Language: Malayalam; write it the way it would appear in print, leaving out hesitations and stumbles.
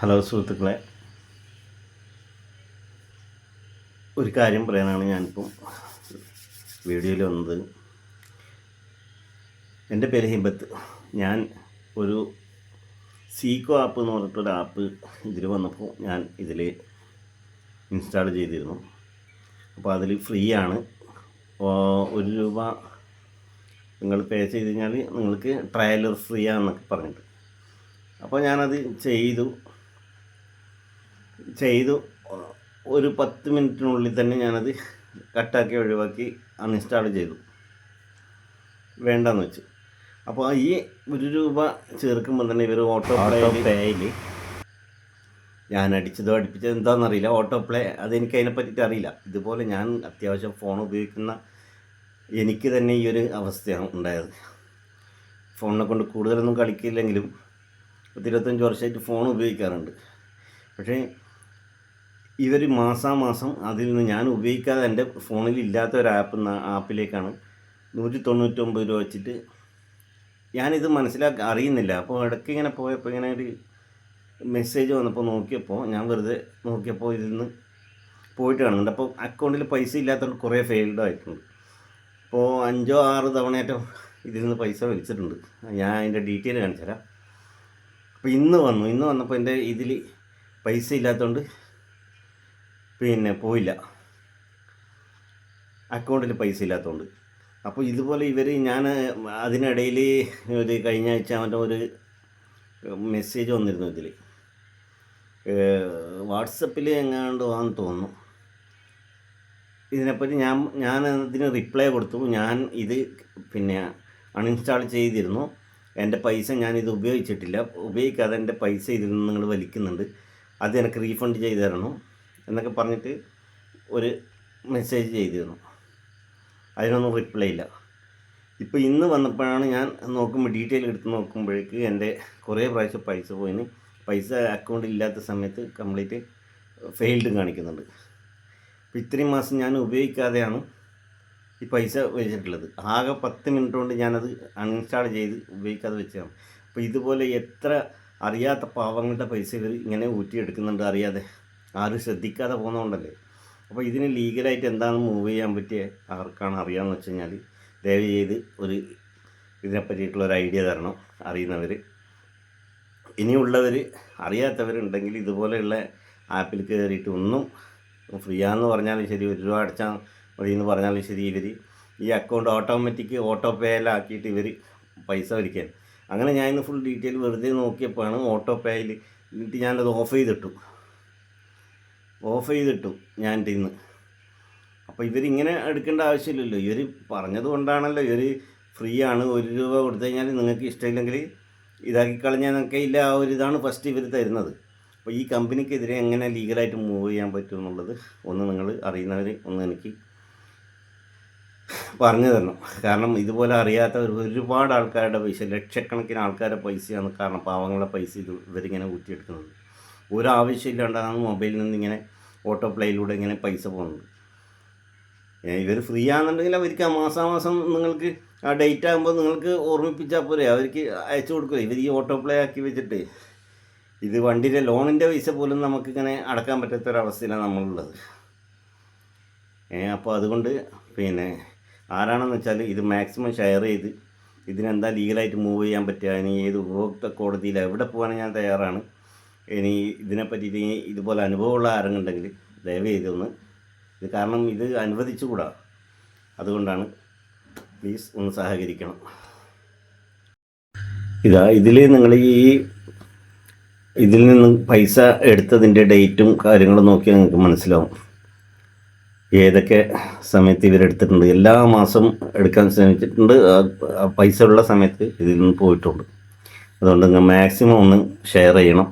ഹലോ സുഹൃത്തുക്കളെ, ഒരു കാര്യം പറയാനാണ് ഞാനിപ്പം വീഡിയോയിൽ വന്നത്. എൻ്റെ പേര് ഹിബത്ത്. ഞാൻ ഒരു സീക്കോ ആപ്പ് എന്ന് പറഞ്ഞിട്ടൊരു ആപ്പ് ഇതിൽ വന്നപ്പോൾ ഞാൻ ഇതിൽ ഇൻസ്റ്റാൾ ചെയ്തിരുന്നു. അപ്പോൾ അതിൽ ഫ്രീ ആണ്. ₹1 നിങ്ങൾ പേ ചെയ്ത് കഴിഞ്ഞാൽ നിങ്ങൾക്ക് ട്രയലർ ഫ്രീ ആണെന്നൊക്കെ പറഞ്ഞിട്ട്. അപ്പോൾ ഞാനത് ചെയ്തു ഒരു 10 മിനിറ്റിനുള്ളിൽ തന്നെ ഞാനത് കട്ടാക്കി ഒഴിവാക്കി അൺഇൻസ്റ്റാൾ ചെയ്തു, വേണ്ടെന്ന് വെച്ചു. അപ്പോൾ ഈ ₹1 ചേർക്കുമ്പോൾ തന്നെ ഇവർ ഓട്ടോ പേയിൽ ഞാൻ അടുപ്പിച്ചതോ എന്താണെന്നറിയില്ല, ഓട്ടോ പ്ലേ അതെനിക്ക് അതിനെ പറ്റിയിട്ട് അറിയില്ല. ഇതുപോലെ ഞാൻ അത്യാവശ്യം ഫോൺ ഉപയോഗിക്കുന്ന എനിക്ക് തന്നെ ഈ ഒരു അവസ്ഥയാണ് ഉണ്ടായത്. ഫോണിനെ കൊണ്ട് കൂടുതലൊന്നും കളിക്കില്ലെങ്കിലും 25 വർഷമായിട്ട് ഫോൺ ഉപയോഗിക്കാറുണ്ട്. പക്ഷേ ഇവർ മാസാമാസം അതിൽ നിന്ന് ഞാൻ ഉപയോഗിക്കാതെ എൻ്റെ ഫോണിൽ ഇല്ലാത്ത ഒരു ആപ്പിലേക്കാണ് ₹199 വെച്ചിട്ട് ഞാനിത് അറിയുന്നില്ല. അപ്പോൾ ഇടയ്ക്ക് ഇങ്ങനെ പോയപ്പോൾ ഇങ്ങനെ ഒരു മെസ്സേജ് വന്നപ്പോൾ നോക്കിയപ്പോൾ ഞാൻ വെറുതെ നോക്കിയപ്പോൾ ഇതിൽ നിന്ന് പോയിട്ട് കാണുന്നുണ്ട്. അപ്പോൾ അക്കൗണ്ടിൽ പൈസ ഇല്ലാത്തതുകൊണ്ട് കുറേ ഫെയിൽഡ് ആയിട്ടുണ്ട്. അപ്പോൾ 5-6 തവണയായിട്ട് ഇതിൽ നിന്ന് പൈസ വലിച്ചിട്ടുണ്ട്. ഞാൻ അതിൻ്റെ ഡീറ്റെയിൽ കാണിച്ചു തരാം. അപ്പോൾ ഇന്ന് വന്നപ്പോൾ എൻ്റെ ഇതിൽ പൈസ ഇല്ലാത്തതുകൊണ്ട് പോയില്ല, അക്കൗണ്ടിൽ പൈസ ഇല്ലാത്തതുകൊണ്ട്. അപ്പോൾ ഇതുപോലെ ഞാൻ അതിനിടയിൽ കഴിഞ്ഞ ആഴ്ച അവൻ്റെ ഒരു മെസ്സേജ് വന്നിരുന്നു ഇതിൽ, വാട്സപ്പിൽ എങ്ങാണ്ട് ആണെന്ന് തോന്നുന്നു. ഇതിനെപ്പറ്റി ഞാൻ ഇതിന് റിപ്ലൈ കൊടുത്തു. ഞാൻ ഇത് അൺഇൻസ്റ്റാൾ ചെയ്തിരുന്നു. എൻ്റെ പൈസ ഞാനിത് ഉപയോഗിക്കാതെ എൻ്റെ പൈസ ഇതിൽ നിന്ന് നിങ്ങൾ വലിക്കുന്നുണ്ട്, അത് എനിക്ക് റീഫണ്ട് ചെയ്ത് തരണം എന്നൊക്കെ പറഞ്ഞിട്ട് ഒരു മെസ്സേജ് ചെയ്തിരുന്നു. അതിനൊന്നും റിപ്ലൈ ഇല്ല. ഇപ്പോൾ ഇന്ന് വന്നപ്പോഴാണ് ഞാൻ ഡീറ്റെയിൽ എടുത്ത് നോക്കുമ്പോഴേക്ക് എൻ്റെ കുറേ പ്രാവശ്യം പൈസ പോയിന്. പൈസ അക്കൗണ്ടിൽ ഇല്ലാത്ത സമയത്ത് കംപ്ലീറ്റ് ഫെയിൽഡ് കാണിക്കുന്നുണ്ട്. അപ്പോൾ ഇത്രയും മാസം ഞാൻ ഉപയോഗിക്കാതെയാണ് ഈ പൈസ വെച്ചിട്ടുള്ളത്. ആകെ 10 മിനിറ്റ് കൊണ്ട് ഞാനത് അൺഇൻസ്റ്റാൾ ചെയ്ത് ഉപയോഗിക്കാതെ വെച്ചതാണ്. അപ്പോൾ ഇതുപോലെ എത്ര അറിയാത്ത പാവങ്ങളുടെ പൈസ ഇവർ ഇങ്ങനെ ഊറ്റിയെടുക്കുന്നുണ്ട്, അറിയാതെ, ആരും ശ്രദ്ധിക്കാതെ പോകുന്നതുകൊണ്ടല്ലേ. അപ്പോൾ ഇതിന് ലീഗലായിട്ട് എന്താണ് മൂവ് ചെയ്യാൻ പറ്റിയ ആർക്കാണ് അറിയാമെന്ന് വെച്ച് കഴിഞ്ഞാൽ ദയവ് ചെയ്ത് ഇതിനെ പറ്റിയിട്ടുള്ളൊരു ഐഡിയ തരണം, അറിയുന്നവർ. ഇനിയുള്ളവർ അറിയാത്തവരുണ്ടെങ്കിൽ ഇതുപോലെയുള്ള ആപ്പിൽ കയറിയിട്ട് ഒന്നും ഫ്രീ ആണെന്ന് പറഞ്ഞാലും ശരി, ₹1 അടച്ചാൽ മതി എന്ന് പറഞ്ഞാലും ശരി, ഇവർ ഈ അക്കൗണ്ട് ഓട്ടോ പേയിലാക്കിയിട്ട് ഇവർ പൈസ വലിക്കാൻ. അങ്ങനെ ഞാൻ ഇന്ന് ഫുൾ ഡീറ്റെയിൽ വെറുതെ നോക്കിയപ്പോഴാണ് ഓട്ടോ പേയിൽ എന്നിട്ട് ഞാനത് ഓഫ് ചെയ്തിട്ടു ഞാൻ ഇന്ന്. അപ്പോൾ ഇവരിങ്ങനെ എടുക്കേണ്ട ആവശ്യമില്ലല്ലോ. ഇവർ പറഞ്ഞത് കൊണ്ടാണല്ലോ, ഇവർ ഫ്രീ ആണ്, ₹1 കൊടുത്തു കഴിഞ്ഞാൽ നിങ്ങൾക്ക് ഇഷ്ടമില്ലെങ്കിൽ ഇതാക്കി കളഞ്ഞാൽ ഇല്ല, ആ ഒരു ഇതാണ് ഫസ്റ്റ് ഇവർ തരുന്നത്. അപ്പോൾ ഈ കമ്പനിക്കെതിരെ എങ്ങനെ ലീഗലായിട്ട് മൂവ് ചെയ്യാൻ പറ്റും എന്നുള്ളത് നിങ്ങൾ അറിയുന്നവർ എനിക്ക് പറഞ്ഞു തരണം. കാരണം ഇതുപോലെ അറിയാത്ത ഒരുപാട് ആൾക്കാരുടെ പൈസ, ലക്ഷക്കണക്കിന് ആൾക്കാരുടെ പൈസയാണ്, കാരണം പാവങ്ങളുടെ പൈസ ഇവരിങ്ങനെ ഊറ്റിയെടുക്കുന്നത്. ഒരു ആവശ്യമില്ലാണ്ടാണ് മൊബൈലിൽ നിന്ന് ഇങ്ങനെ ഓട്ടോ പ്ലേയിലൂടെ ഇങ്ങനെ പൈസ പോകുന്നത്. ഇവർ ഫ്രീ ആണെന്നുണ്ടെങ്കിൽ അവർക്ക് മാസാമാസം നിങ്ങൾക്ക് ആ ഡേറ്റ് ആകുമ്പോൾ നിങ്ങൾക്ക് ഓർമ്മിപ്പിച്ചാൽ പോരെ, അവർക്ക് അയച്ചു കൊടുക്കുക. ഇവർ ഈ ഓട്ടോ പ്ലേ ആക്കി വെച്ചിട്ട് ഇത് വണ്ടിയുടെ ലോണിൻ്റെ പൈസ പോലും നമുക്കിങ്ങനെ അടക്കാൻ പറ്റാത്തൊരവസ്ഥയിലാണ് നമ്മളുള്ളത്. അപ്പോൾ അതുകൊണ്ട് ആരാണെന്ന് വെച്ചാൽ ഇത് മാക്സിമം ഷെയർ ചെയ്ത് ഇതിനെന്താ ലീഗലായിട്ട് മൂവ് ചെയ്യാൻ പറ്റുക. ഇനി ഏത് ഉപഭോക്തൃ കോടതിയിൽ എവിടെ പോകാനും ഞാൻ തയ്യാറാണ്. ഇനി ഇതിനെപ്പറ്റിയിട്ട് ഇതുപോലെ അനുഭവമുള്ള ആരെങ്കിലും ദയവ് ചെയ്തൊന്ന് ഇത്, കാരണം ഇത് അനുവദിച്ചുകൂടാ. അതുകൊണ്ടാണ്, പ്ലീസ് ഒന്ന് സഹകരിക്കണം. ഇതിൽ നിങ്ങൾ ഇതിൽ നിന്ന് പൈസ എടുത്തതിൻ്റെ ഡേറ്റും കാര്യങ്ങളും നോക്കിയാൽ നിങ്ങൾക്ക് മനസ്സിലാവും ഏതൊക്കെ സമയത്ത് ഇവരെടുത്തിട്ടുണ്ട്. എല്ലാ മാസം എടുക്കാൻ ശ്രമിച്ചിട്ടുണ്ട്, പൈസ ഉള്ള സമയത്ത് ഇതിൽ നിന്ന് പോയിട്ടുണ്ട്. അതുകൊണ്ട് നിങ്ങൾ മാക്സിമം ഒന്ന് ഷെയർ ചെയ്യണം.